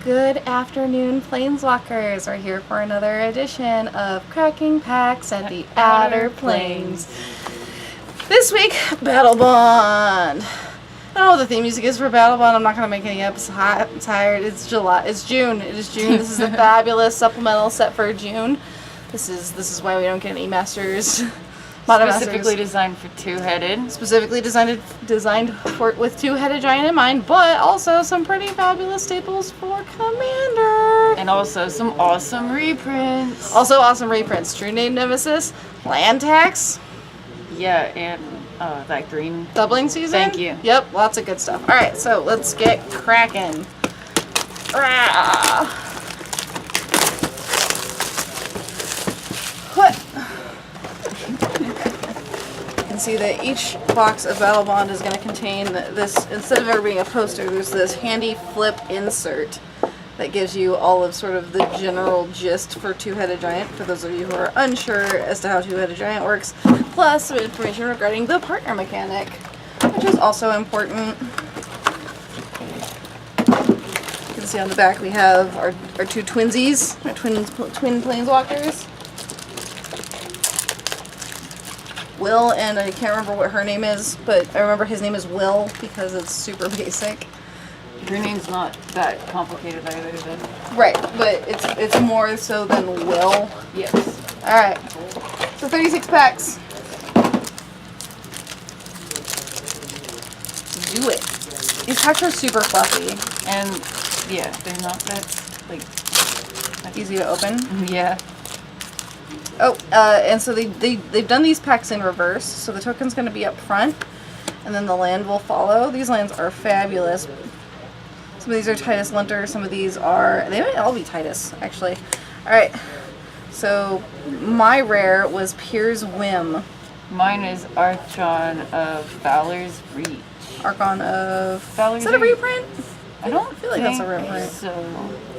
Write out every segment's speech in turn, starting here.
Good afternoon, Planeswalkers. We're here for another edition of Crackin Packs at the Outer Planes. This week, BATTLEBOND. I don't know what the theme music is for BATTLEBOND. I'm not going to make any episodes. I'm tired. It's July. It's June. It is June. This is the fabulous supplemental set for June. This is why we don't get any masters. Specifically designed for two-headed. Specifically designed for with two-headed giant in mind, but also some pretty fabulous staples for Commander. And also some awesome reprints. Also awesome reprints. True Name Nemesis, Land Tax. Yeah, and that green. Doubling Season. Thank you. Yep, lots of good stuff. Alright, so let's get cracking. What? See that each box of BATTLEBOND is going to contain this, instead of ever being a poster, there's this handy flip insert that gives you all of sort of the general gist for Two-Headed Giant, for those of you who are unsure as to how Two-Headed Giant works, plus some information regarding the partner mechanic, which is also important. You can see on the back we have our two twinsies, our twin planeswalkers. Will, and I can't remember what her name is, but I remember his name is Will because it's super basic. Your name's not that complicated either, then. Right, but it's more so than Will. Yes. Alright, so 36 packs. Do it. These packs are super fluffy. And, yeah, they're not that, Easy to open. Yeah. Oh, and so they've done these packs in reverse, so the token's going to be up front, and then the land will follow. These lands are fabulous. Some of these are Titus Lunter, some of these are, they might all be Titus, actually. Alright, so my rare was Pier's Whim. Mine is Archon of Valor's Reach. Archon of... Valor's Is that a reprint? I don't feel like that's a reprint. So.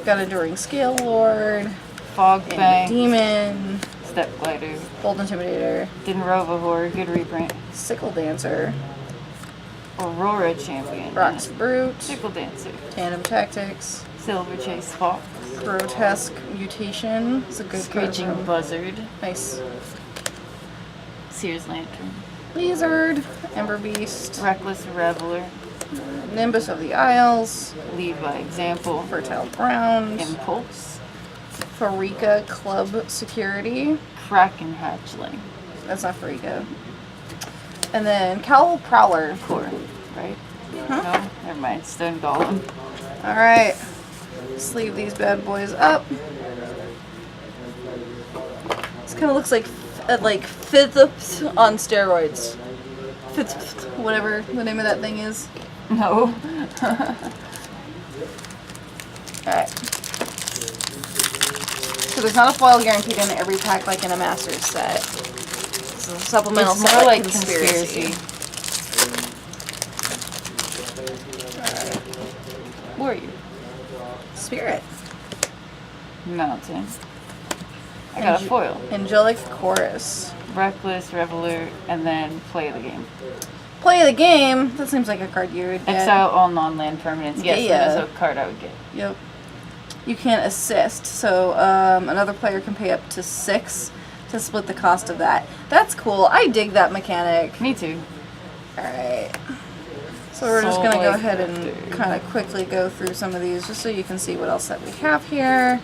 Got Enduring Scale Lord. Fogbank. Demon. Step Glider. Bold Intimidator. Dinrovahor, good reprint. Sickle Dancer. Aurora Champion. Rock's Brute. Sickle Dancer. Tandem Tactics. Silver Chase Fox. Grotesque Mutation. It's a good Screeching card. Buzzard. Nice. Sears Lantern. Lizard. Ember Beast. Reckless Reveler. Nimbus of the Isles. Lead by Example. Fertile Ground. Impulse. Farika Club Security. Crackin Hatchling. That's not Farika. And then Cowl Prowler. Core, right? Huh? No? Never mind. Stone Golem. Alright. Sleeve these bad boys up. This kind of looks like fifth on steroids. Fifth, whatever the name of that thing is. No. Alright. So there's not a foil guaranteed in every pack like in a Masters set. It's a supplemental It's set more like conspiracy. Alright. Warrior. Spirit. Mountain. I got a foil. Angelic Chorus. Reckless Reveler, and then Play the Game. Play the game. That seems like a card you would get. Exile all non-land permanents. Yes, that is a card I would get. Yep. You can assist, so another player can pay up to 6 to split the cost of that. That's cool. I dig that mechanic. Me too. Alright. So we're just going to go ahead and kind of quickly go through some of these just so you can see what else that we have here.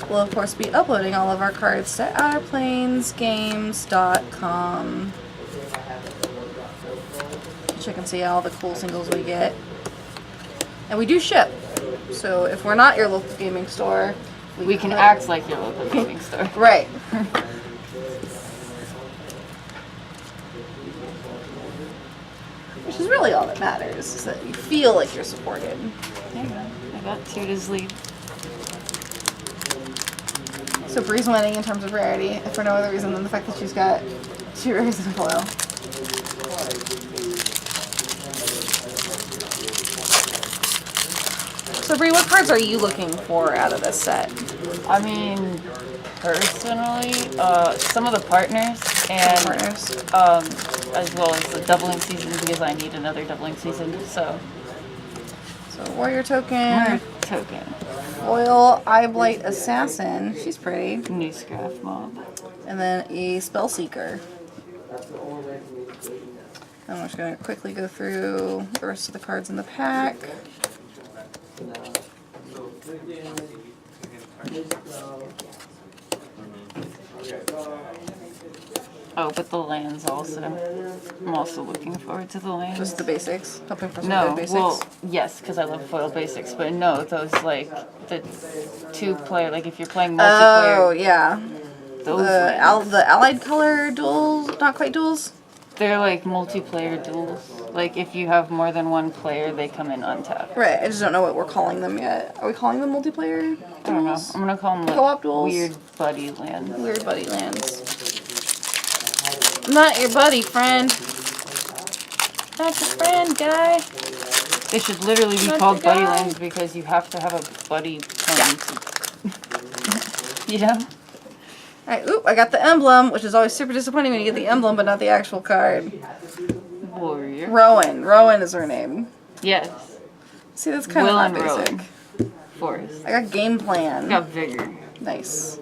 We'll, of course, be uploading all of our cards to outerplanesgames.com. So you can see all the cool singles we get. And we do ship. So if we're not your local gaming store, we can act like your local gaming store. Right. Which is really all that matters, is that you feel like you're supported. Yeah, I got 2 to sleep. So Bree's winning in terms of rarity, if for no other reason than the fact that she's got 2 rares in a foil. So Bree, what cards are you looking for out of this set? I mean, personally, some of the partners and Partners. as well as the doubling season because I need another doubling season. So So warrior token, Token. foil eye blight assassin. She's pretty. New Scraff Mob. And then a spell seeker. I'm just going to quickly go through the rest of the cards in the pack. Oh, but the lands also. I'm also looking forward to the lands. Just the basics. Hoping for some No, good basics. well, yes, because I love foil basics, but no, those like the 2-player, like if you're playing multiplayer. Oh, yeah. Those The allied color duels, not quite duels. they're like multiplayer duels. Like if you have more than one player, they come in untapped. Right, I just don't know what we're calling them yet. Are we calling them multiplayer duels? I don't know. I'm gonna call them like Co-op duels? weird buddy lands. Weird buddy lands. I'm not your buddy, friend. Not your friend, guy. They should literally be Not called the buddy guy. lands because you have to have a buddy plan. You know? Alright, oop, I got the emblem, which is always super disappointing when you get the emblem but not the actual card. Warrior. Rowan. Rowan is her name. Yes. See, that's kind of Will not and basic. Rowan. Forest. I got game plan. Got vigor. Nice.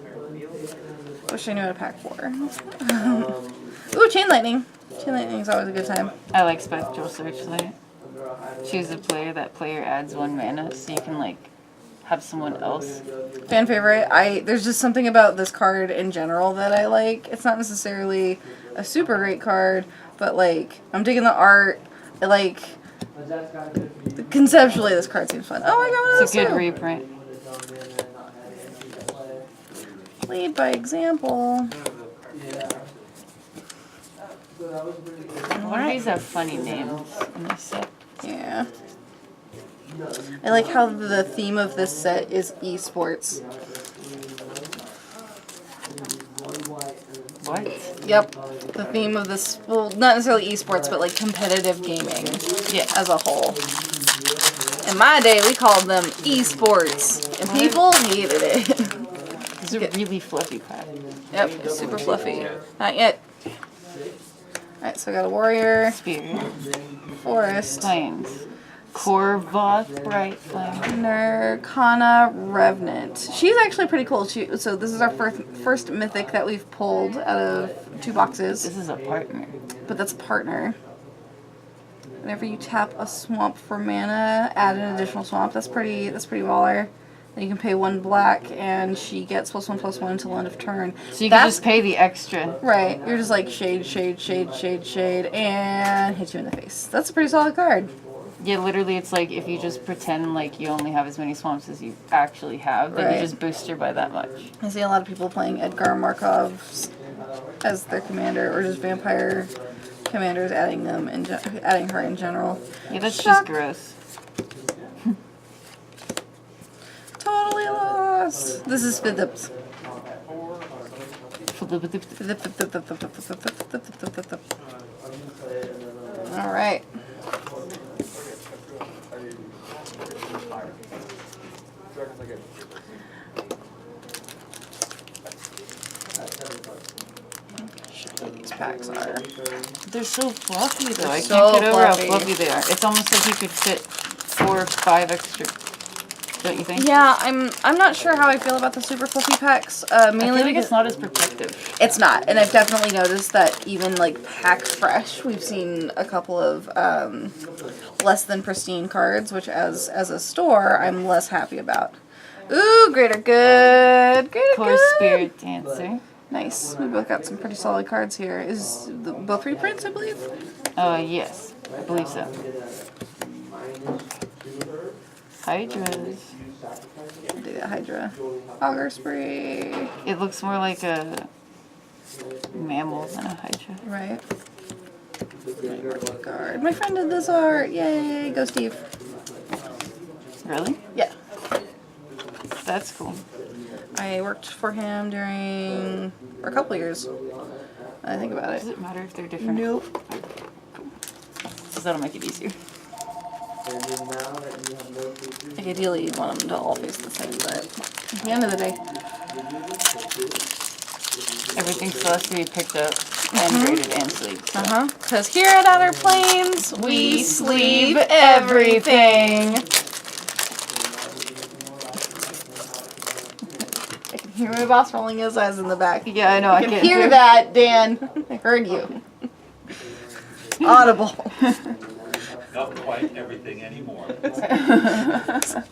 Wish I knew how to pack 4. Ooh, chain lightning. Chain lightning is always a good time. I like Spectral Searchlight. Choose a player. That player adds 1 mana, so you can like have someone else. Fan favorite. There's just something about this card in general that I like. It's not necessarily a super great card, but like I'm digging the art. I like conceptually this card seems fun. Oh, I got one of It's a those good too. reprint. Lead by example. One of these have funny names in this set. Yeah. I like how the theme of this set is esports. What? Yep. The theme of this, well, not necessarily esports, but like competitive gaming Yeah. as a whole. In my day, we called them esports, and people hated it. It's a really fluffy pack. Yep, it's super fluffy. Not yet. Alright, so I got a warrior, Spirit. forest, Plains. Korvoth, right flame. Nurkana Revenant. She's actually pretty cool. So this is our first mythic that we've pulled out of 2 boxes. This is a partner. But that's partner. Whenever you tap a swamp for mana, add an additional swamp. That's pretty baller. Then you can pay 1 black, and she gets +1/+1 until end of turn. So you can just pay the extra. Right. You're just like shade, shade, shade, shade, shade, and hit you in the face. That's a pretty solid card. Yeah, literally, it's like if you just pretend like you only have as many swamps as you actually have, then Right. you just boost her by that much. I see a lot of people playing Edgar Markov as their commander, or just vampire commanders, adding them adding her in general. Yeah, that's Shock. just gross. Totally lost. This is Phillips. All right. These packs are. They're so fluffy though. I so can't get over fluffy. how fluffy they are. It's almost like you could fit 4 or 5 extra. Don't you think? Yeah, I'm not sure how I feel about the super fluffy packs. I Mainly feel like because it's not as protective. it's not, and I've definitely noticed that even like pack fresh, we've seen a couple of less than pristine cards, which as a store, I'm less happy about. Ooh, greater good, greater Core good. Spirit Dancer. Nice. We both got some pretty solid cards here. Is both reprints, I believe? Yes, I believe so. Hydras. Do that Hydra. Auger Spree. It looks more like a mammal than a Hydra. Right. Guard. My friend did this art. Yay. Go Steve. Really? Yeah. That's cool. I worked for him for a couple of years. I think about Does it. it matter if they're different? Nope. So that'll make it easier. Like ideally you'd want them to all face the same, but at the end of the day. Everything still has to be picked up and graded and sleeved. So. Because here at Outerplanes, we sleeve everything. Hear my boss rolling his eyes in the back. Yeah, I know. I can hear that, Dan. I heard you. Audible. Not quite everything anymore.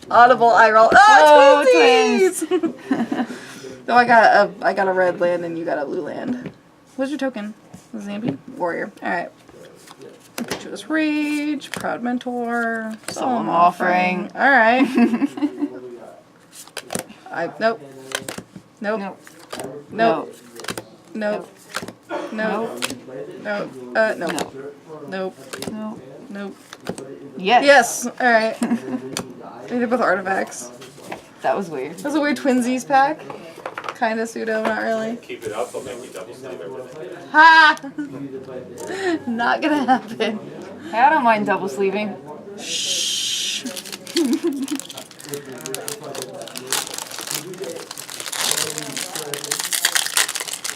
Audible eye roll. Oh, twinsies! So I got a red land and you got a blue land. What's your token? Zambi? Warrior. Alright. Impetuous Rage, Proud Mentor, Solemn Offering. Alright. Nope. Nope. Nope. Nope. Nope. Nope. Nope. Nope. Nope. No. Nope. Yes. Yes. Alright. We did both artifacts. That was weird. That's a weird twinsies pack. Kinda pseudo, not really. Keep it up, I'll make you double sleeve everything. Ha! Not gonna happen. Hey, I don't mind double sleeving. Shh.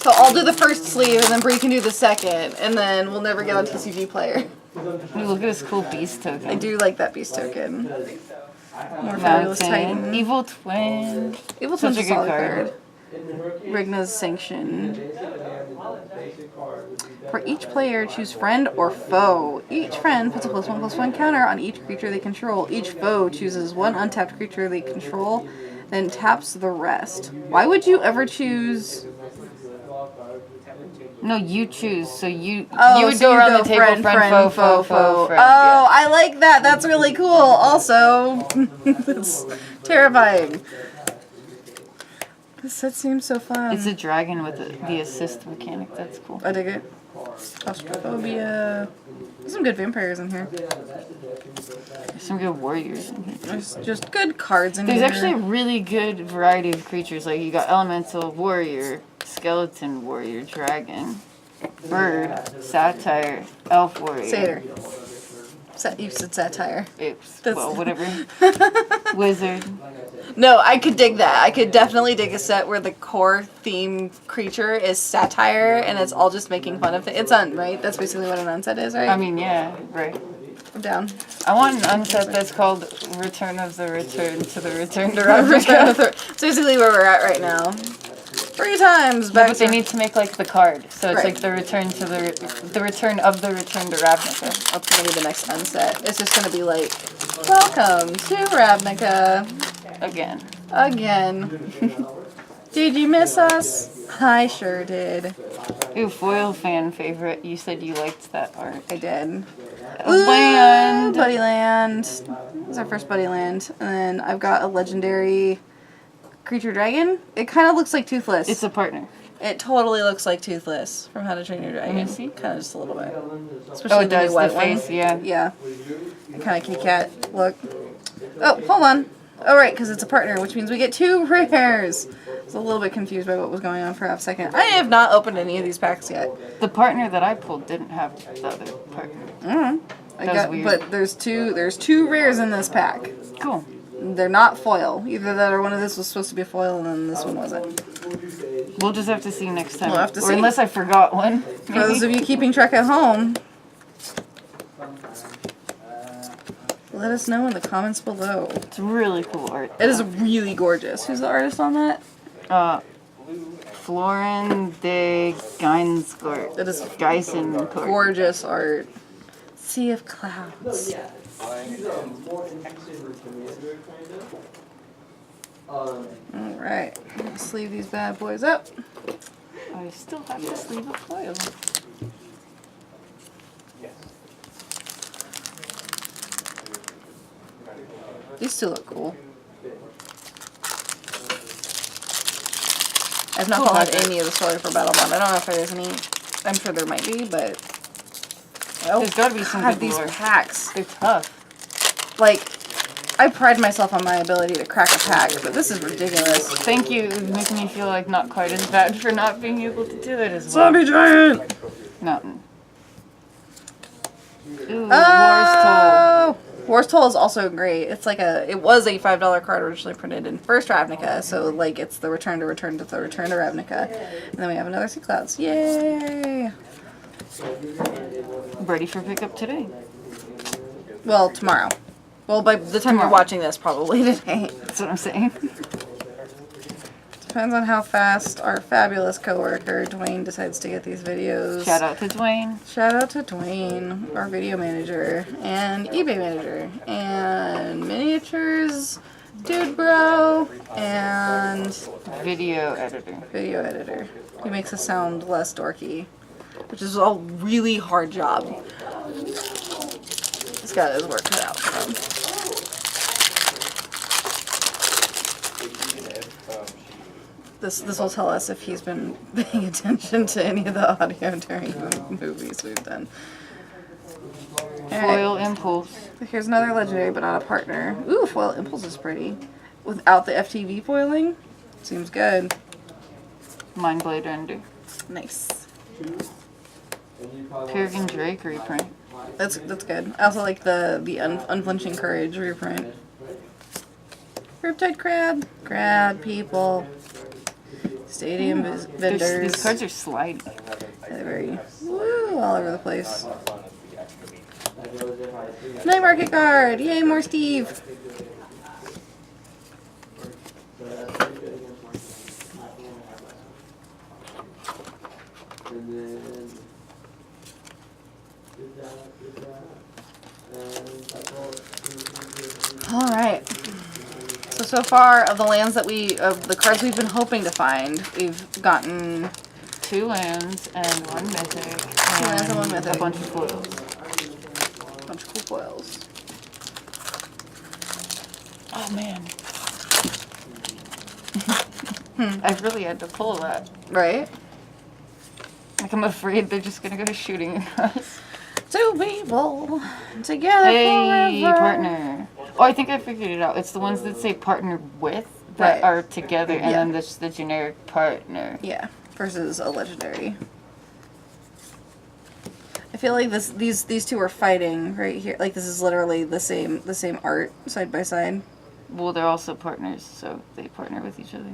So I'll do the first sleeve and then Bree can do the second, and then we'll never get on TCG Player. Ooh, look at this cool beast token. I do like that beast token. More Fabulous Titan. Mountain. Evil Twin. Evil Such Twin's a a good solid card. card. Rigna's Sanction. For each player, choose friend or foe. Each friend puts a +1/+1 counter on each creature they control. Each foe chooses one untapped creature they control, then taps the rest. Why would you ever choose... No, you choose. So you would so go around the friend, table, friend, foe, foe, friend. Oh, I like that. That's really cool. Also, that's terrifying. This set seems so fun. It's a dragon with the assist mechanic. That's cool. I dig it. Claustrophobia. There's some good vampires in here. There's some good warriors in here. There's just good cards in There's here. actually a really good variety of creatures. Like you got elemental warrior, skeleton warrior, dragon, bird, satire, elf warrior. Satyr. You said satire. Oops. That's- Well, whatever. Wizard. No, I could dig that. I could definitely dig a set where the core theme creature is satire and it's all just making fun of it. It's right? That's basically what an unset is, right? I mean, yeah, right. I'm down. I want an unset that's called Return of the Return to the Return to Ravnica. It's basically where we're at right now. 3 times Yeah, back but they to... need to make like the card, so it's Right. like the return to the return of the return to Ravnica. That's gonna be the next unset. It's just gonna be like, welcome to Ravnica. Again. Again. Did you miss us? I sure did. Ooh, foil fan favorite. You said you liked that art. I did. A land. Buddy Land. This is our first Buddy Land. And then I've got a legendary creature dragon. It kind of looks like Toothless. It's a partner. It totally looks like Toothless from How to Train Your Dragon. Let me see. Kind of just a little bit. Especially Oh, it does. new white The face, one. yeah. Yeah. Kind of kitty cat look. Oh, hold on. Oh, right, because it's a partner, which means we get 2 rares. I was a little bit confused by what was going on for half a second. I have not opened any of these packs yet. The partner that I pulled didn't have the other partner. That was weird. But there's two rares in this pack. Cool. They're not foil. Either that or one of this was supposed to be foil and then this one wasn't. We'll just have to see next time. We'll have to or see. unless I forgot one. For those of you keeping track at home, let us know in the comments below. It's really cool art. It is really gorgeous. Who's the artist on that? Florin de Geinscourt. It is Geisencourt. gorgeous art. Sea of Clouds. Alright, let's leave these bad boys up. I still have to sleeve a foil. These two look cool. I've not Cool. followed any of the story for Battlebond. I don't know if there's any. I'm sure there might be, but There's gotta be some God, good these lore. packs. They're tough. Like, I pride myself on my ability to crack a pack, but this is ridiculous. Thank you. It's making me feel like not quite as bad for not being able to do it as well. Zombie giant. Mountain. Ooh, War's Toll. War's Toll is also great. It's like it was a $5 card originally printed in first Ravnica, so like it's the return to Ravnica. And then we have another Sea Clouds. Yay! Ready for pickup today. Well, tomorrow. Well, by the time you're watching this, probably today. That's what I'm saying. Depends on how fast our fabulous coworker Dwayne decides to get these videos. Shout out to Dwayne. Shout out to Dwayne, our video manager and eBay manager and miniatures dude bro and Video editor. video editor. He makes us sound less dorky, which is a really hard job. He's got his work cut out for him. This will tell us if he's been paying attention to any of the audio during the movies we've done. Foil Impulse. Here's another legendary, but not a partner. Ooh, Foil Impulse is pretty. Without the FTV foiling, seems good. Mindblade Ender. Nice. Peregrine Drake reprint. That's good. I also like the Unflinching Courage reprint. Riptide Crab. Crab people. Stadium vendors. These cards are sliding. They're very all over the place. Night Market card! Yay, more Steve! Alright. So far, of the lands that of the cards we've been hoping to find, we've gotten 2 lands and 1 mythic. 2 lands and 1 mythic. A bunch of foils. Bunch of cool foils. Oh man. I really had to pull that. Right? Like I'm afraid they're just gonna go shooting across. 2 people together Hey, forever. partner. Oh, I think I figured it out. It's the ones that say partner with that Right. are together, and Yeah. then there's the generic partner. Yeah, versus a legendary. I feel like these two are fighting right here. Like this is literally the same art side by side. Well, they're also partners, so they partner with each other.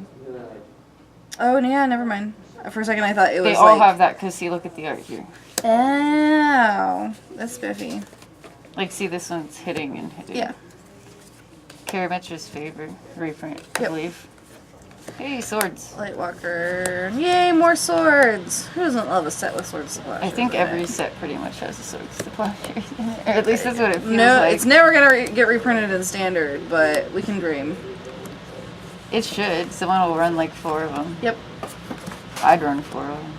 Oh yeah, never mind. For a second I thought it was They all like, have that, because see, look at the art here. oh, that's spiffy. Like, see, this one's hitting and hitting. Yeah. Karametra's favor reprint, I Yep. believe. Hey, swords. Lightwalker. Yay, more swords. Who doesn't love a set with swords splash? I think every set pretty much has a sword splasher in it. Or at least that's what it feels No, like. it's never gonna get reprinted in standard, but we can dream. It should. Someone will run like 4 of them. Yep. I'd run 4 of them.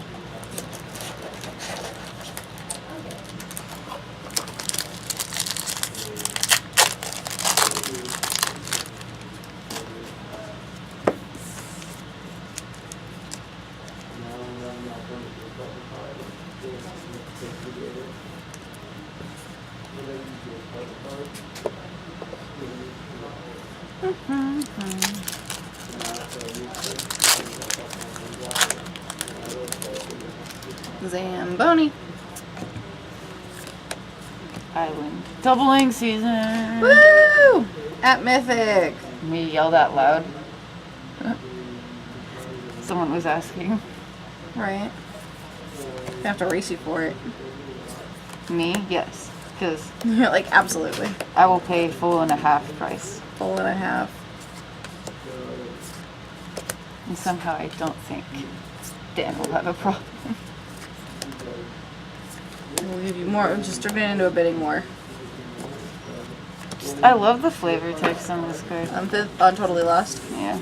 Zamboni. Island. Doubling season! Woo! At Mythic. Me yell that loud. Someone was asking. Right. I have to race you for it. Me? Yes. Because You're like, absolutely. I will pay full and a half price. Full and a half. And somehow I don't think Dan will have a problem. We'll give you more. Just turn it into a bidding war. I love the flavor text on this card. On Totally Lost. Yeah.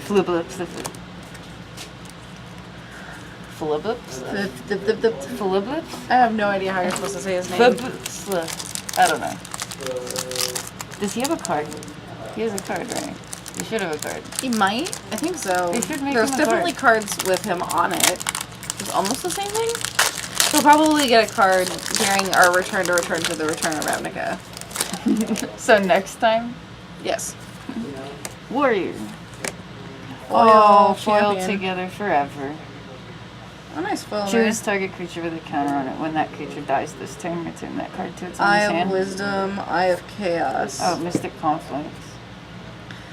Flublips. Flublips? Flublips? I have no idea how you're supposed to say his name. Flublips. I don't know. Does he have a card? He has a card, right? He should have a card. He might. I think so. They should make There's him a definitely cards with him on it. It's almost the same thing. He'll probably get a card during our return to the Return of Ravnica. So next time? Yes. Warrior. Foil Foil champion. together forever. Oh, nice foil. Choose target creature with a counter on it. When that creature dies this turn, return that card to its Eye owner's of hand. Wisdom, Eye of Chaos. Oh, Mystic Confluence.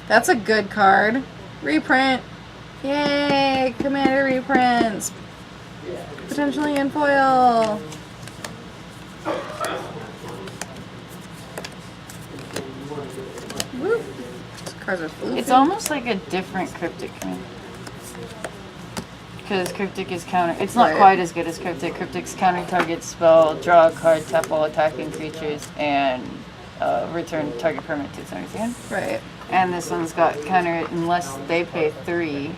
That's a good card. Reprint. Yay! Commander reprints. Potentially in foil. Woo. These cards are floofy. It's almost like a different cryptic command. Because Cryptic is counter. It's not Right. quite as good as Cryptic. Cryptic's counter target spell, draw a card, tap all attacking creatures, and return target permanent to its owner's hand. Right. And this one's got counter unless they pay 3,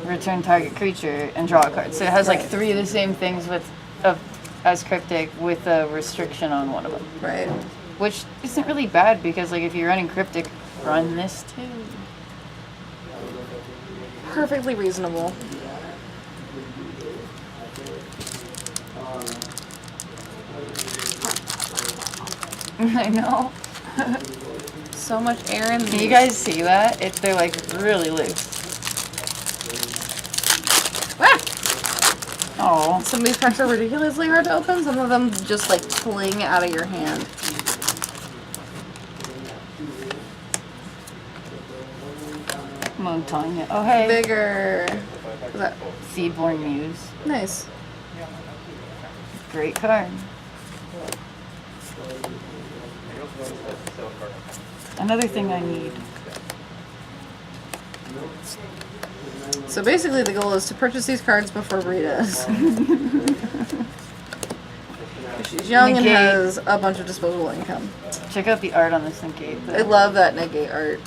return target creature, and draw a card. So it has like Right. 3 of the same things as Cryptic with a restriction on one of them. Right. Which isn't really bad because like if you're running Cryptic, run this too. Perfectly reasonable. I know. So much air in Can these. you guys see that? They're like really loose. Ah! Oh. Some of these packs are ridiculously hard to open. Some of them just like fling out of your hand. Montagna. Oh hey. Bigger. What's that? Seedborn Muse. Nice. Great card. Another thing I need. So basically the goal is to purchase these cards before Bree does. She's young and Negate. has a bunch of disposable income. Check out the art on this negate. I love that negate art.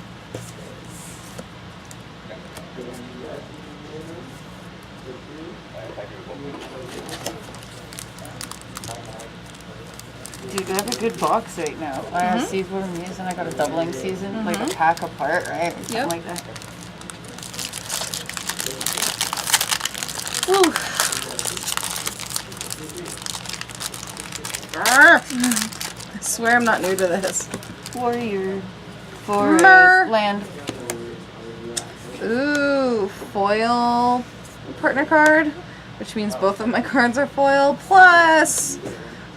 Dude, I have a good box right now. I have Seedborn Muse and I got a doubling season, like a pack apart, right? Or something Yep. like that. Woo. Arr. I swear I'm not new to this. Warrior. Forest. Mer. Land. Ooh, foil partner card, which means both of my cards are foil, plus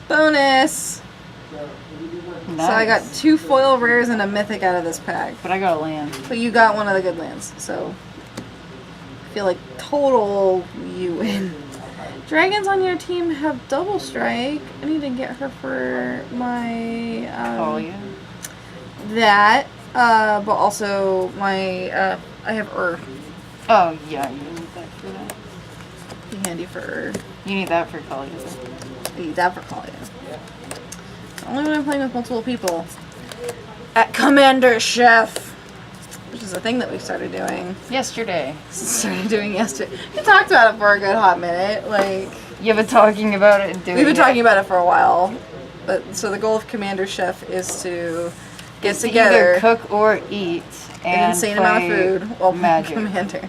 bonus. Nice. So I got 2 foil rares and a mythic out of this pack. But I got a land. But you got one of the good lands, so I feel like total you win. Dragons on your team have double strike. I need to get her for my Talia. that, but also my I have Ur. Oh yeah, you need that for that. Be handy for Ur. You need that for Talia. I need that for Kalia. Only when I'm playing with multiple people. At Commander Chef, which is a thing that we started doing. Yesterday. Started doing yesterday. We talked about it for a good hot minute. Like You've been talking about it and doing we've been it. talking about it for a while. But so the goal of Commander Chef is to get It's to together either cook or eat an and insane amount of play food while playing Magic, Commander.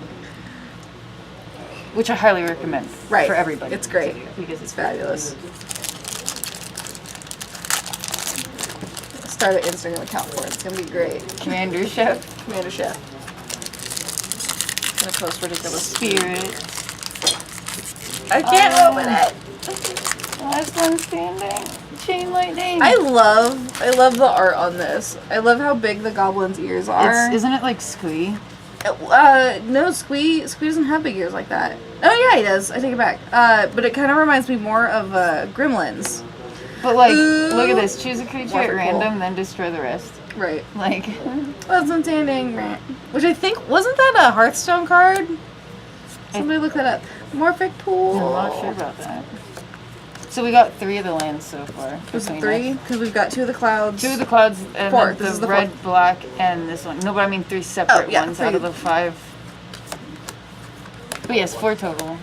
which I highly recommend Right. for everybody. It's great. to do because It's fabulous. Start an Instagram account for it. It's gonna be great. Commander Chef Commander Chef. I'm gonna post ridiculous. Spirit. I can't open it. Last one standing. Chain lightning. I love the art on this. I love how big the goblin's ears are. Isn't it like Squee? No, Squee doesn't have big ears like that. Oh yeah, he does. I take it back. But it kind of reminds me more of Gremlins. But like, Ooh. look at this. Choose a creature at Wonderful. random, then destroy the rest. Right. Like, Wasn't standing. Which I think wasn't that a Hearthstone card? Somebody look that up. Morphic Pool. I'm not sure about that. So we got 3 of the lands so far. Was it between 3? us. Because we've got 2 of the clouds. 2 of the clouds and 4. then This is the the red, fourth. black, and this one. No, but I mean 3 separate yeah, ones 3. out of the 5. But yes, 4 total.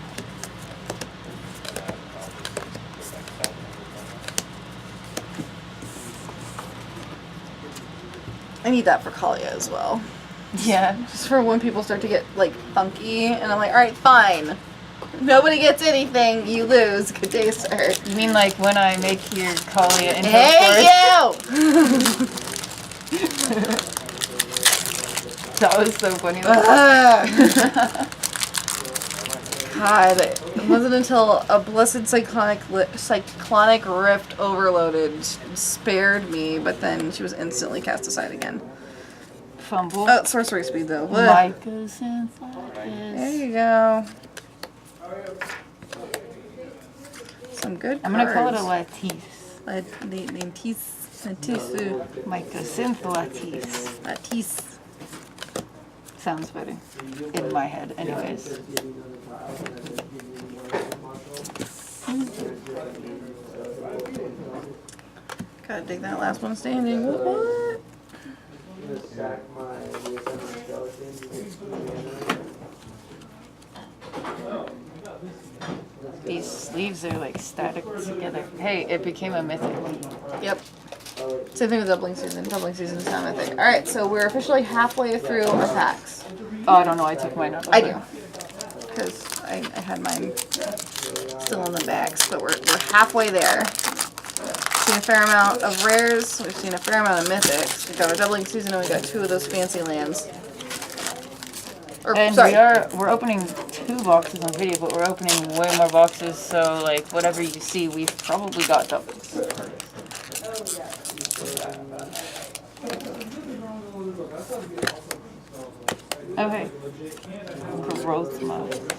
I need that for Kalia as well. Yeah. Just for when people start to get like funky, and I'm like, all right, fine. Nobody gets anything. You lose. Good day, sir. You mean like when I make your Kalia into a Hey forest? you! That was so funny. God, it wasn't until a blessed cyclonic rift overloaded spared me, but then she was instantly cast aside again. Fumble. Oh, sorcery speed though. Ugh. Micah's There you go. Some good I'm gonna call it a cards. Latisse. Latisse. Micah Synth Latisse. Latisse. Is sounds better. In my head, anyways. Gotta dig that last one standing. What? These sleeves are like static together. Hey, it became a mythic. Yep. Same thing with doubling season. Doubling season is not mythic. Alright, so we're officially halfway through our packs. Oh, I don't know. I took mine out. I do. Because I had mine still in the bags, but we're halfway there. Seen a fair amount of rares. We've seen a fair amount of mythics. We've got our doubling season and we got 2 of those fancy lands. Or, And sorry. we're opening 2 boxes on video, but we're opening way more boxes, so like whatever you see, we've probably got doubles. Okay. Growth mode.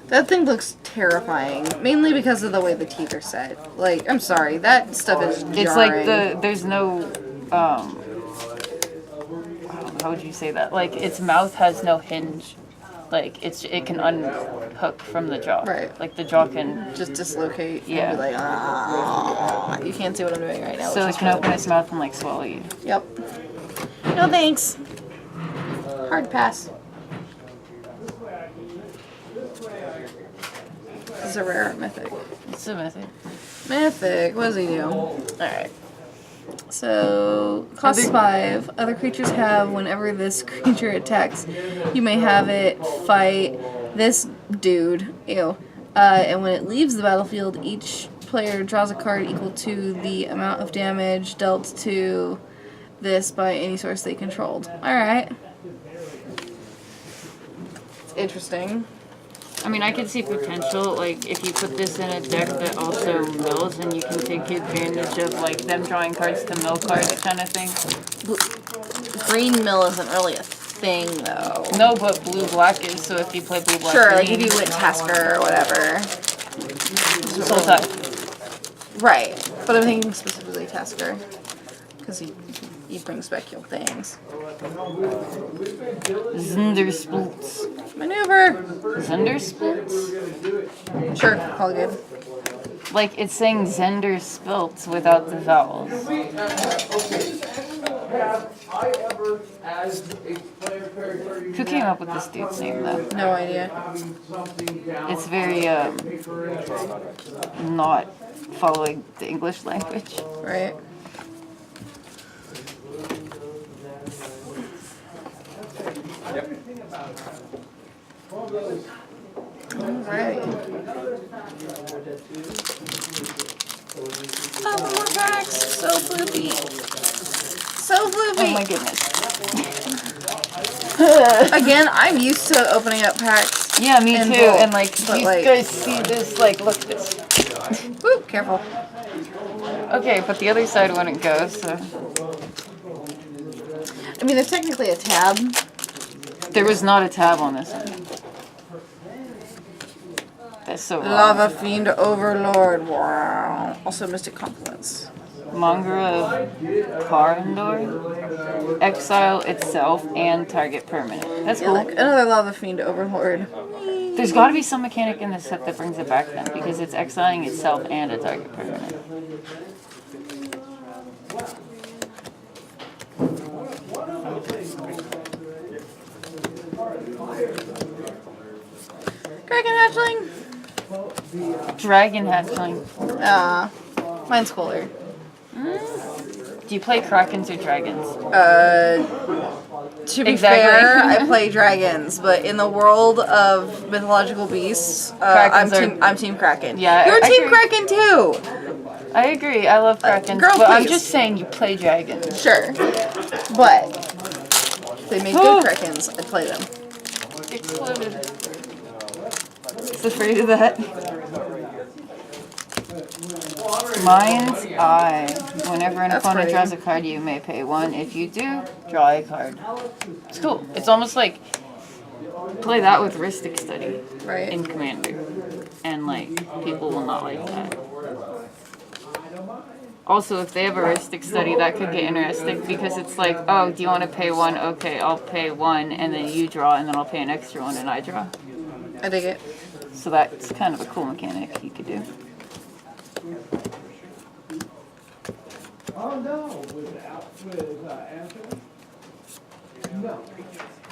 That thing looks terrifying, mainly because of the way the teeth are set. Like, I'm sorry, that stuff is jarring. It's like there's no, how would you say that? Like, its mouth has no hinge. Like, it can unhook from the jaw. Right. Like, the jaw can just dislocate. Yeah. And be like, ah. You can't see what I'm doing right now. So which it is can really open its mouth and, like, swallow you. Yep. No thanks. Hard pass. This is a rare mythic. It's a mythic. Mythic. What does he do? Alright. So, costs 5. Other creatures have, whenever this creature attacks, you may have it fight this dude. Ew. And when it leaves the battlefield, each player draws a card equal to the amount of damage dealt to this by any source they controlled. Alright. It's interesting. I mean, I could see potential, like, if you put this in a deck that also mills, and you can take advantage of, like, them drawing cards to mill cards kind of thing. Green mill isn't really a thing, though. No, but blue-black is, so if you play blue-black Sure, green, like if you went Tasker or whatever. Soul Tie. Right, but I'm thinking specifically Tasker. Because he brings back your things. Zundersplits. Maneuver! Zundersplits? Sure, all good. Like, it's saying Zenderspilts without the vowels. Who came up with this dude's name, though? No idea. It's very, not following the English language. Right. Alright. Oh, more packs! So floopy. So floopy! Oh my goodness. Again, I'm used to opening up packs. Yeah, me in too. bulk, And like, but, you like- guys see this? Like, look at this. Woo, careful. Okay, but the other side wouldn't go, so. I mean, there's technically a tab. There was not a tab on this one. That's so wrong. Lava Fiend Overlord. Wow. Also Mystic Confluence. Mangra Karndor. Exile itself and target permanent. That's Yeah, cool. like another Lava Fiend Overlord. There's got to be some mechanic in this set that brings it back then, because it's exiling itself and a target permanent. Crackin Hatchling. Dragon Hatchling. Mine's cooler. Do you play Krackens or Dragons? To be Exactly. fair, I play dragons, but in the world of mythological beasts, I'm team Kraken. Yeah, You're I team agree. Kraken too. I agree. I love Krakens, girl, but I'm please. just saying you play Dragons. Sure, but if they make good Krakens, I'd play them. Exploded. Just afraid of that. Mind's Eye. Whenever an That's opponent pretty. draws a card, you may pay 1. If you do, draw a card. It's cool. It's almost like play that with Ristic Study Right. in Commander. And like people will not like that. Also, if they have a Ristic study, that could get interesting because it's like, oh, do you want to pay one? Okay, I'll pay one, and then you draw, and then I'll pay an extra one, and I draw. I dig it. So that's kind of a cool mechanic you could do. Oh, no, with Anthony? No.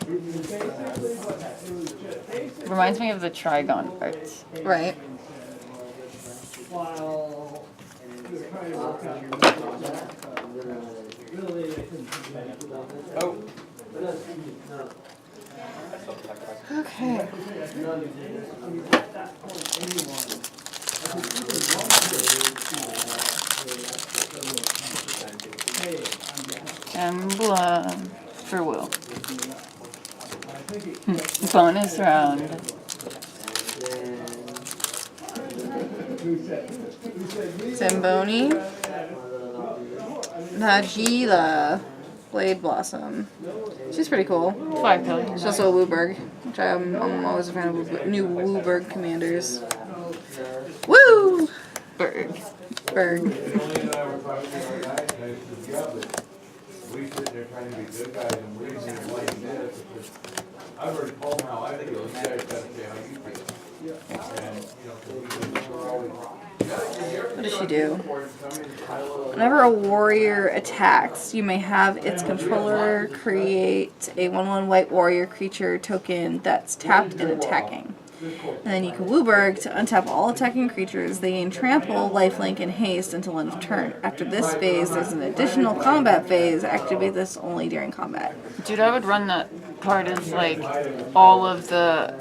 Basically, what that, it was just basically Reminds me of the Trigon arts. Right. while we were trying to work out really, they couldn't Okay. Emblem for Will. Bonus round. Zamboni. Najila. Blade Blossom. She's pretty cool. 5 color. She's also a Wooburg, which I'm always a fan of new Wooburg commanders. Woo! Berg. Berg. We sit there trying to be good guys and we're sitting there like this. I've already told them how I feel, you guys gotta say how you feel. And, we're always. What does she do? Whenever a warrior attacks, you may have its controller create a 1/1 white warrior creature token that's tapped and attacking. And then you can Wooburg to untap all attacking creatures. They gain trample, lifelink, and haste until end of turn. After this phase, there's an additional combat phase. Activate this only during combat. Dude, I would run that card as like all of the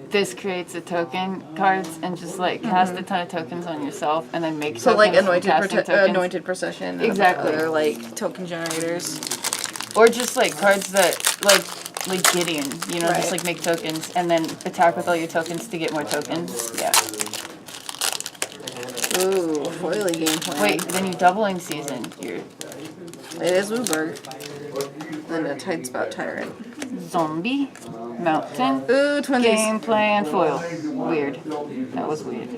this creates a token cards and just like cast a ton of tokens on yourself and then make So like tokens from casting tokens. anointed procession. Exactly. Or like token generators. Or just like cards that like Gideon, you know, Right. just like make tokens and then attack with all your tokens to get more tokens. Yeah. Ooh, foily game plan. Wait, then you doubling season. You're It is Wooburg. And a Tidespout Tyrant. zombie, mountain, Ooh, twinsies. game plan, foil. Weird. That was weird.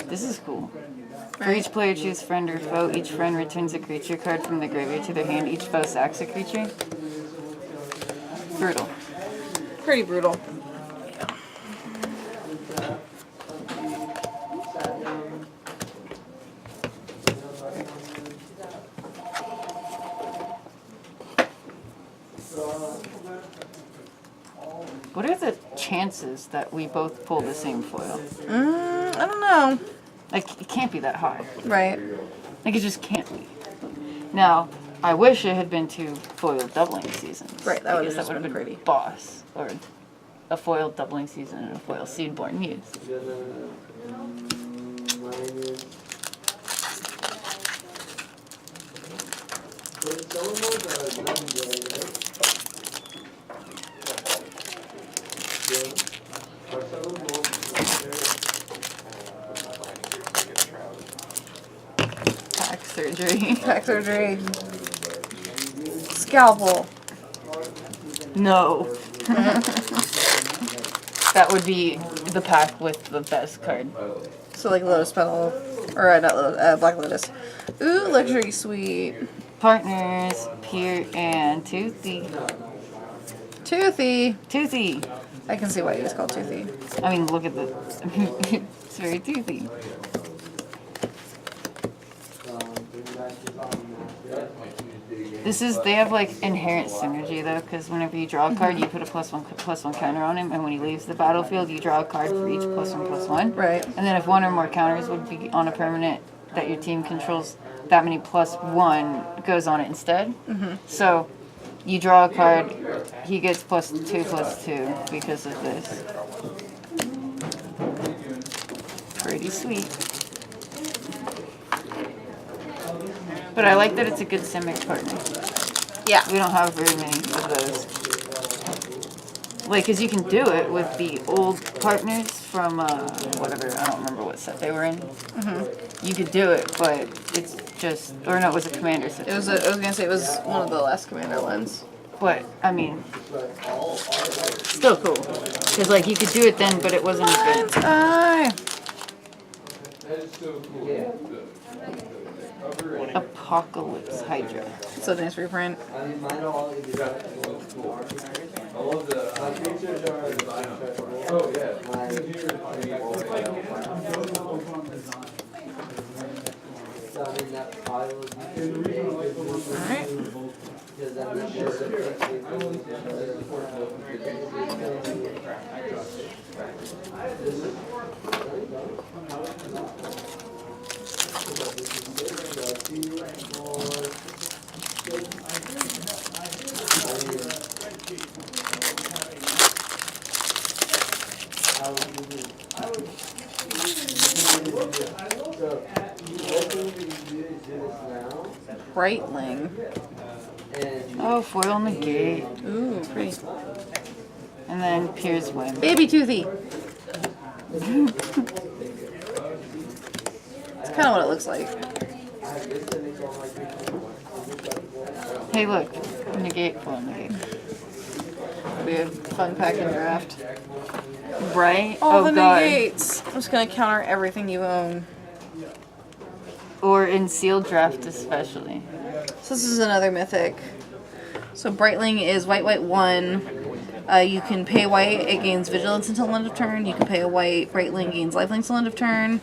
This is cool. For each player, choose friend or foe. Each friend returns a creature card from the graveyard to their hand. Each foe sacks a creature. Brutal. Pretty brutal. What are the chances that we both pull the same foil? I don't know. Like, it can't be that high. Right. Like, it just can't be. Now, I wish it had been 2 foil doubling seasons. Right, that would've because just would've been pretty. Boss. Or a foil doubling season and a foil Seedborn Muse. Back surgery. Back surgery. Scalpel. No. That would be the pack with the best card. So like Lotus Petal. Or not Lotus, Black Lotus. Ooh, Luxury Suite. Partners, Pier, and Toothy. Toothy. Toothy! I can see why it's called Toothy. I mean, look at the. It's very toothy. This is, they have like inherent synergy though, because whenever you draw a card, you put a +1/+1 counter on him, and when he leaves the battlefield, you draw a card for each +1/+1. Right. And then if one or more counters would be on a permanent that your team controls, that many +1 goes on it instead. So you draw a card, he gets +2/+2 because of this. Pretty sweet. But I like that it's a good Simic partner. Yeah. We don't have very many of those. Like, cause you can do it with the old partners from, whatever, I don't remember what set they were in. You could do it, but it's just, or no, it was a commander set. I was gonna say it was one of the last Commander ones. But, I mean, still cool. Because, like, you could do it then, but it wasn't as good. That is so cool. Apocalypse Hydra. So nice reprint. I love the, oh, yeah. Alright. Brightling. Oh, foil negate. Ooh, pretty. And then Pierce Whim. Baby Toothy. It's kind of what it looks like. Hey, look. Negate, foil negate. We have fun pack and draft. Right? All Oh, the God. negates. I'm just gonna counter everything you own. Or in sealed draft, especially. So this is another mythic. So Brightling is white, white, 1. You can pay white, it gains vigilance until end of turn. You can pay a white, Brightling gains lifelink until end of turn.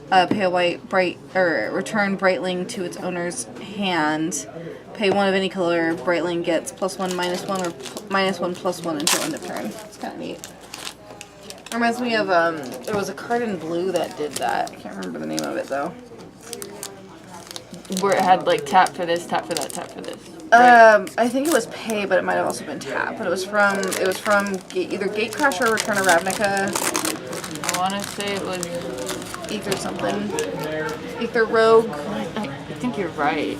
Pay a white, return Brightling to its owner's hand. Pay 1 of any color. Brightling gets +1, -1, or -1, +1 until end of turn. It's kind of neat. Reminds me of there was a card in blue that did that. I can't remember the name of it though. Where it had, like, tap for this, tap for that, tap for this. I think it was pay, but it might have also been tap. But it was from either Gatecrash or Return of Ravnica. I want to say it was... Ether something. Ether Rogue. I think you're right.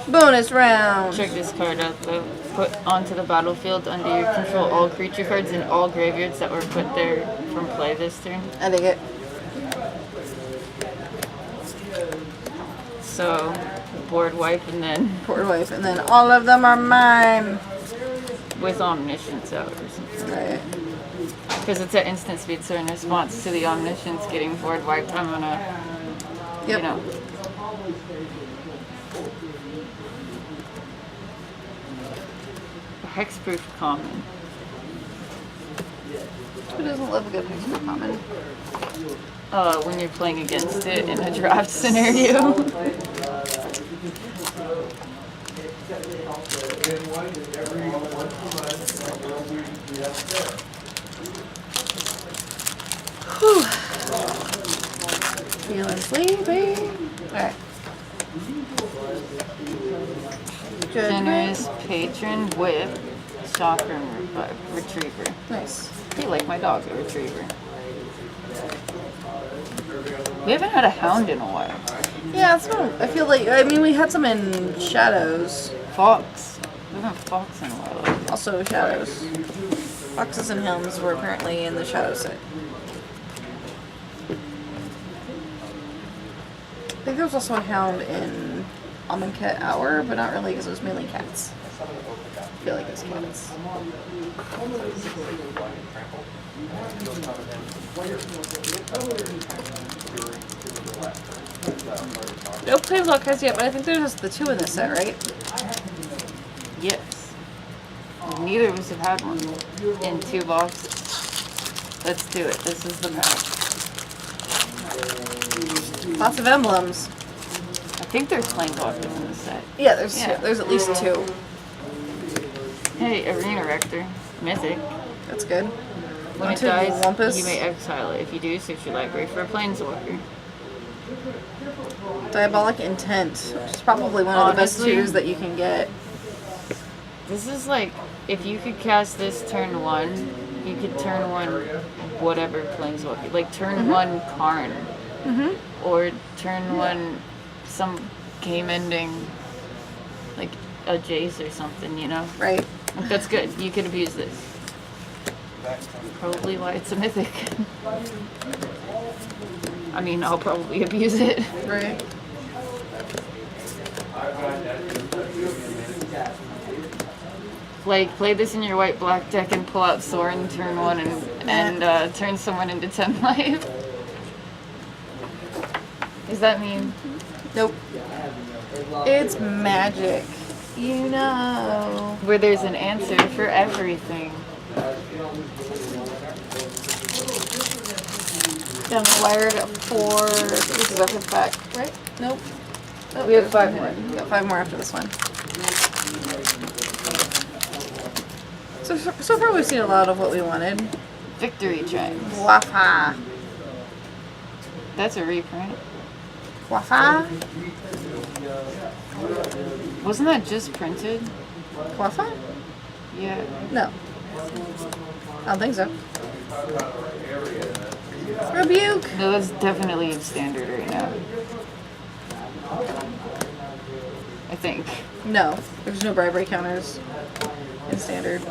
Bonus round. Check this card out, though. Put onto the battlefield under your control all creature cards in all graveyards that were put there from play this turn. I dig it. So, board wipe and then Board wipe, and then all of them are mine. with Omniscience out or something. Right. Because it's at instant speed, so in response to the Omniscience getting board wiped, I'm gonna, Yep. you know. Hexproof common. Who doesn't love a good hexproof common? When you're playing against it in a draft scenario. Whew. Feeling sleepy. Alright. Generous patron with shocker and retriever. Nice. Hey, like my dog, a retriever. We haven't had a hound in a while. Yeah, it's been, I feel like, I mean, we had some in Shadows. Fox. We haven't had fox in a while. Also Shadows. Foxes and Hounds were apparently in the Shadow set. I think there was also a Hound in Amonkhet Hour, but not really because it was mainly cats. I feel like it's cats. No Planeswalk cards yet, but I think there's just the 2 in this set, right? Yes. Neither of us have had one in 2 boxes. Let's do it. This is the pack. Lots of emblems. I think there's Planeswalkers in this set. Yeah, there's Yeah. two. There's at least 2. Hey, Arena Rector. Mythic. That's good. When it Haunted dies, Wumpus. you may exile it. If you do, search your library for a Planeswalker. Diabolic Intent, which is probably one of the best Honestly, 2s that you can get. This is like, if you could cast this turn 1, you could turn 1 whatever Planeswalker. Like turn 1 Karn. Or turn 1 some game ending, like a Jace or something, you know? Right. Like, that's good. You could abuse this. Probably why it's a mythic. I mean, I'll probably abuse it. Right. Like, play this in your white-black deck and pull out Sorin turn 1 and turn someone into 10 life. Does that mean? Nope. It's magic. You know. Where there's an answer for everything. Down the wire to 4. This is our 5th pack, right? Nope. Oh, We have 5 more. We got 5 more after this one. So far we've seen a lot of what we wanted. Victory Chimes. Wafa. That's a reprint. Wafa? Wasn't that just printed? Wafa? Yeah. No. I don't think so. Rebuke! No, that's definitely in standard right now. I think. No. There's no bribery counters in standard.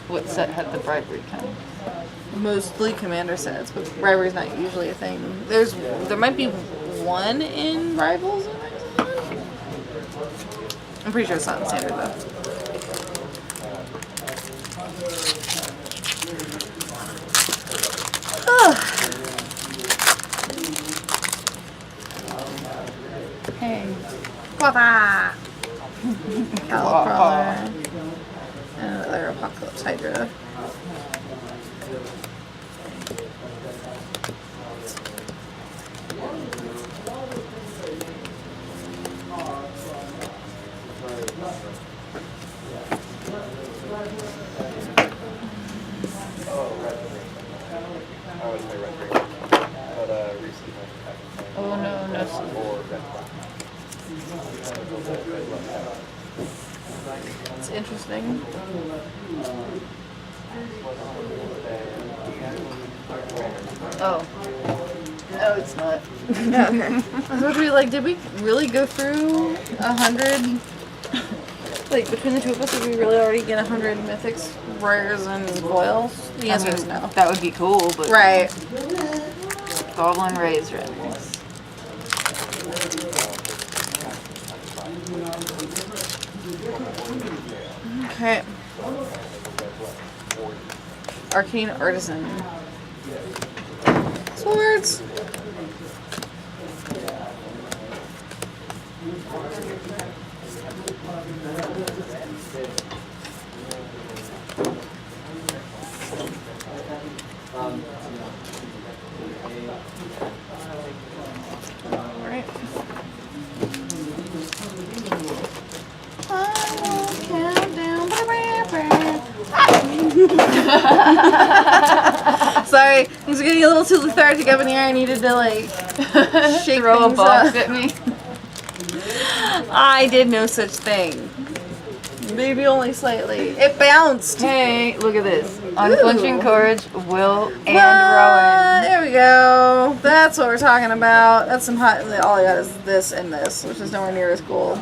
What set had the bribery count? Mostly commander sets, but bribery is not usually a thing. There might be one in rivals. I'm pretty sure it's not in standard though. Hey. Guava! Calyprawler. And another Apocalypse Hydra. Oh no, no. It's interesting. Oh. No, it's not. Yeah, okay. I was about to be like, did we really go through 100? Like, between the two of us, did we really already get 100 mythics, rares, and foils? The answer is no. That would be cool, but Right. Goblin Rays Renders. Okay. Arcane Artisan. Swords. Alright. I will count down. Sorry, things are getting a little too lethargic up in here. I needed to like shake Throw a things box up. at me. I did no such thing. Maybe only slightly. It bounced. Hey, look at this. Unflinching Courage, Will, and Well, Rowan. there we go. That's what we're talking about. That's some hot. All I got is this and this, which is nowhere near as cool.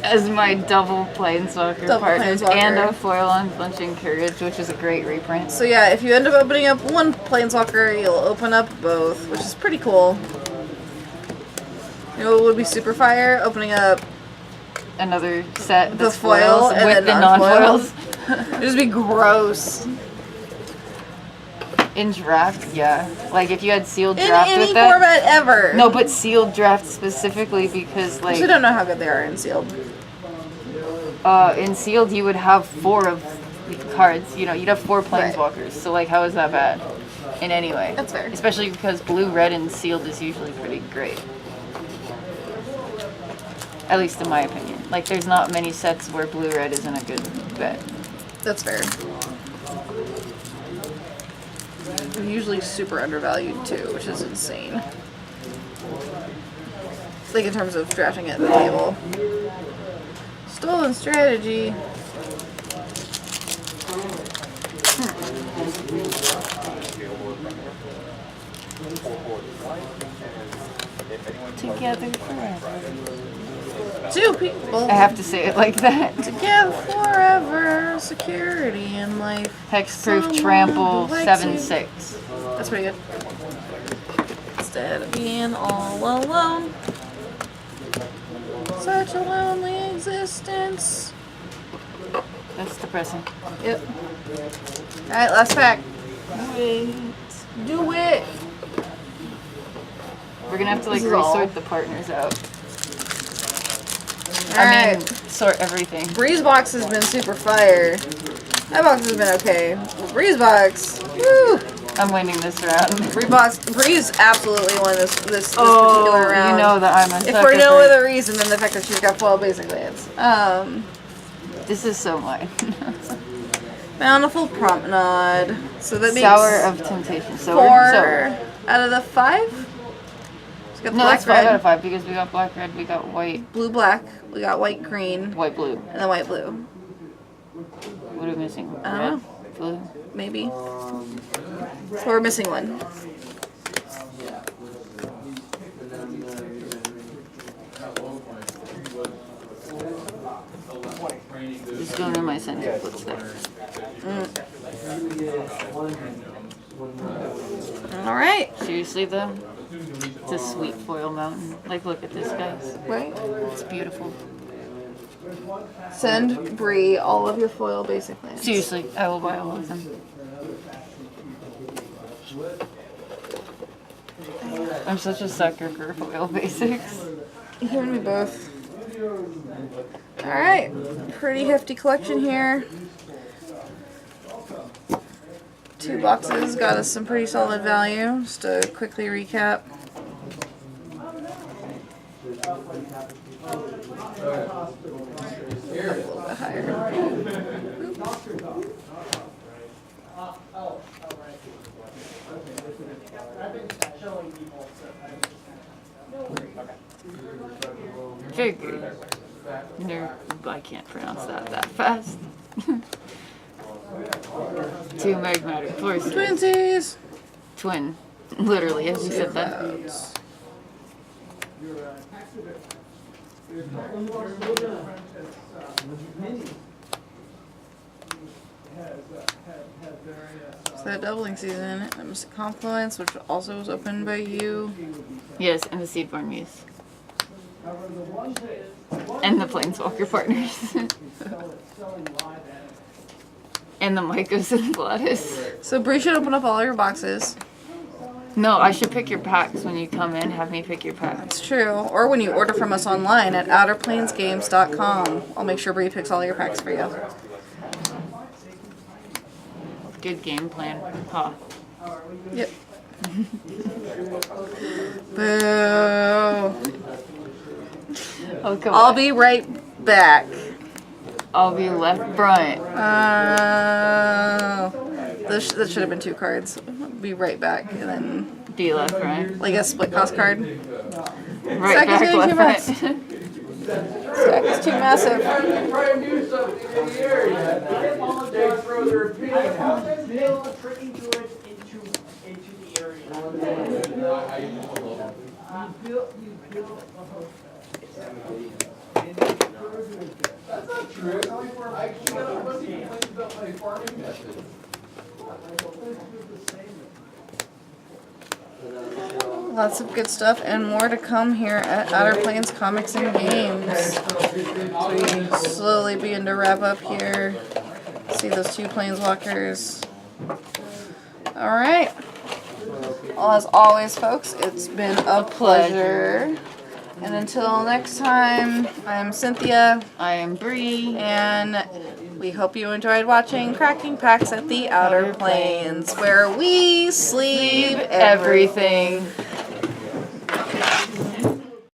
As my double Planeswalker Double partners Planeswalker. and a foil Unflinching Courage, which is a great reprint. So yeah, if you end up opening up one Planeswalker, you'll open up both, which is pretty cool. You know what would be super fire? Opening up Another set the that's foil foils and with then the non-foils. non-foils. It'd just be gross. In draft, yeah. Like if you had sealed In draft any with that. format ever. No, but sealed draft specifically because I like actually don't know how good they are in sealed. in sealed you would have 4 of the cards. You know, you'd have 4 planeswalkers. So like, how is that bad? In any way. That's fair. Especially because blue, red, and sealed is usually pretty great. At least in my opinion. Like, there's not many sets where blue, red isn't a good bet. That's fair. They're usually super undervalued too, which is insane. Like in terms of drafting at the table. Stolen strategy. Together forever. 2 people. I have to say it like that. Together forever. Security in life. Hexproof Someone Trample likes 7/6. That's pretty good. Instead of being all alone. Such a lonely existence. That's depressing. Yep. Alright, last pack. Wait. Do it! We're gonna have to like This is all. resort the partners out. I Alright. mean, sort everything. Breeze box has been super fire. My box has been okay. Breeze box. Woo! I'm winning this round. Breeze absolutely won this particular round. You know that I'm a If sucker for no for- other reason than the fact that she's got foil basic lands. This is so mine. Bountiful Promenade. So that makes Sour of Temptation. So 4 so out of the 5. She's got no, black, that's 5 out red, of 5 because we got black, red, we got white, blue, black. We got white, green, white, blue. and then white, blue. What are we missing? I don't know. Red, blue. Maybe. So we're missing one. Just going in my center. What's there? Alright. Seriously though, it's a sweet foil mountain. Like, look at this, guys. Right. It's beautiful. Send Bree all of your foil basic lands. Seriously, I will buy all of them. I'm such a sucker for foil basics. You and me both. Alright. Pretty hefty collection here. 2 boxes got us some pretty solid value. Just to quickly recap. A little bit higher. Figure. No, I can't pronounce that fast. 2 magmatic forces. Twinsies! Twin. Literally, as you said that. Clouds. It's that doubling season. Mystic Confluence, which also was opened by you. Yes, and the Seedborn Muse. And the Planeswalker partners. And the Mycos and Gladys. So Bree should open up all your boxes. No, I should pick your packs when you come in. Have me pick your packs. It's true. Or when you order from us online at outerplanesgames.com. I'll make sure Bree picks all your packs for you. Good game plan. Ha. Yep. Boo. Oh, come I'll on. be right back. I'll be left front. That should have been 2 cards. I'll be right back. And then, Be left front. like a split cost card. Right Stack is back getting too left much. front. Stack is too massive. Try and do something in the area. They throw their opinion out. Tricking to it into the area. That's not true. I actually got a bunch of complaints about my farming method. Lots of good stuff and more to come here at Outer Planes Comics and Games. So we slowly begin to wrap up here. See those 2 planeswalkers. Alright. Well, as always, folks, it's been a pleasure. And until next time, I'm Cynthia, I am Bree. and we hope you enjoyed watching Cracking Packs at the Outer Planes, where we sleeve everything. Everything.